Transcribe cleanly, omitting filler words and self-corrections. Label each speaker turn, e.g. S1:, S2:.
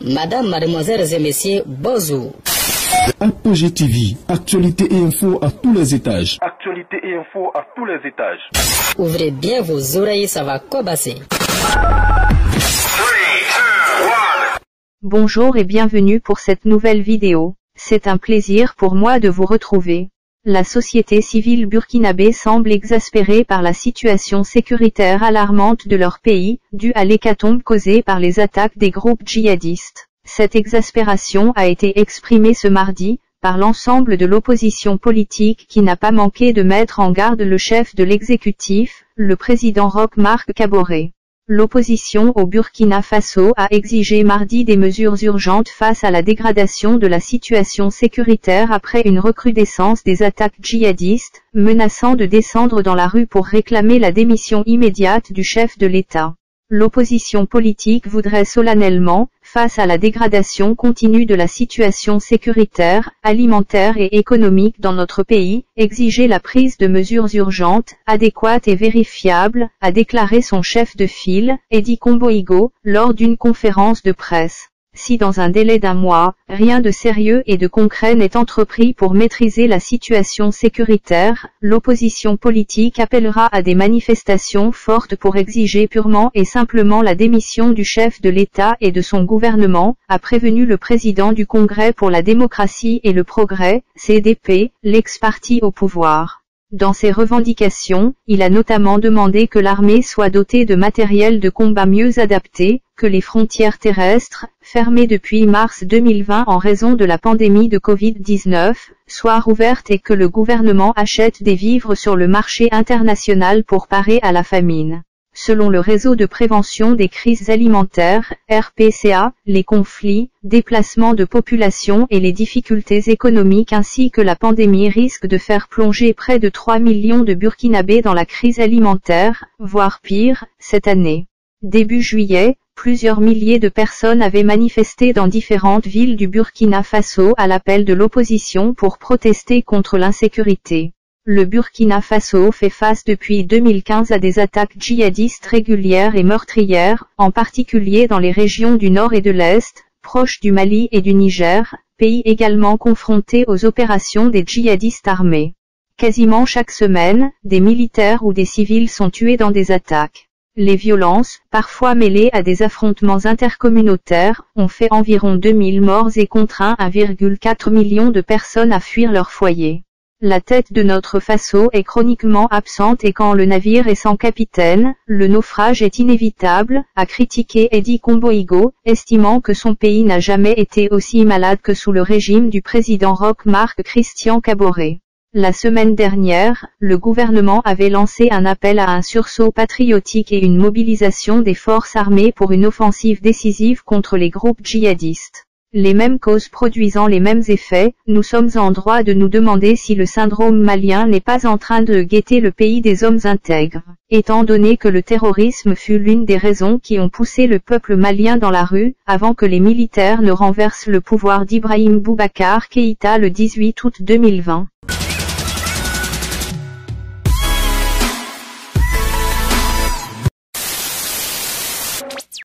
S1: Madame, mademoiselles et messieurs, bonjour.
S2: Apogée TV, actualité et info à tous les étages.
S3: Actualité et info à tous les étages.
S1: Ouvrez bien vos oreilles, ça va cobasser.
S4: Bonjour et bienvenue pour cette nouvelle vidéo. C'est un plaisir pour moi de vous retrouver. La société civile burkinabé semble exaspérée par la situation sécuritaire alarmante de leur pays, due à l'hécatombe causée par les attaques des groupes djihadistes. Cette exaspération a été exprimée ce mardi, par l'ensemble de l'opposition politique qui n'a pas manqué de mettre en garde le chef de l'exécutif, le président Roch Marc Kaboré. L'opposition au Burkina Faso a exigé mardi des mesures urgentes face à la dégradation de la situation sécuritaire après une recrudescence des attaques djihadistes, menaçant de descendre dans la rue pour réclamer la démission immédiate du chef de l'État. L'opposition politique voudrait solennellement, face à la dégradation continue de la situation sécuritaire, alimentaire et économique dans notre pays, exiger la prise de mesures urgentes, adéquates et vérifiables, a déclaré son chef de file, Edi Komboigo, lors d'une conférence de presse. Si dans un délai d'un mois, rien de sérieux et de concret n'est entrepris pour maîtriser la situation sécuritaire, l'opposition politique appellera à des manifestations fortes pour exiger purement et simplement la démission du chef de l'État et de son gouvernement, a prévenu le président du Congrès pour la démocratie et le progrès, CDP, l'ex-parti au pouvoir. Dans ses revendications, il a notamment demandé que l'armée soit dotée de matériel de combat mieux adapté, que les frontières terrestres, fermées depuis mars 2020 en raison de la pandémie de Covid-19, soient rouvertes et que le gouvernement achète des vivres sur le marché international pour parer à la famine. Selon le réseau de prévention des crises alimentaires, RPCA, les conflits, déplacements de population et les difficultés économiques ainsi que la pandémie risquent de faire plonger près de 3 millions de Burkinabés dans la crise alimentaire, voire pire, cette année. Début juillet, plusieurs milliers de personnes avaient manifesté dans différentes villes du Burkina Faso à l'appel de l'opposition pour protester contre l'insécurité. Le Burkina Faso fait face depuis 2015 à des attaques djihadistes régulières et meurtrières, en particulier dans les régions du nord et de l'est, proches du Mali et du Niger, pays également confrontés aux opérations des djihadistes armés. Quasiment chaque semaine, des militaires ou des civils sont tués dans des attaques. Les violences, parfois mêlées à des affrontements intercommunautaires, ont fait environ 2000 morts et contraint 1,4 million de personnes à fuir leur foyer. La tête de notre Faso est chroniquement absente et quand le navire est sans capitaine, le naufrage est inévitable, a critiqué Edi Komboigo, estimant que son pays n'a jamais été aussi malade que sous le régime du président Roch Marc Christian Kaboré. La semaine dernière, le gouvernement avait lancé un appel à un sursaut patriotique et une mobilisation des forces armées pour une offensive décisive contre les groupes djihadistes. Les mêmes causes produisant les mêmes effets, nous sommes en droit de nous demander si le syndrome malien n'est pas en train de guetter le pays des hommes intègres, étant donné que le terrorisme fut l'une des raisons qui ont poussé le peuple malien dans la rue, avant que les militaires ne renversent le pouvoir d'Ibrahim Boubacar Keïta le 18 août 2020.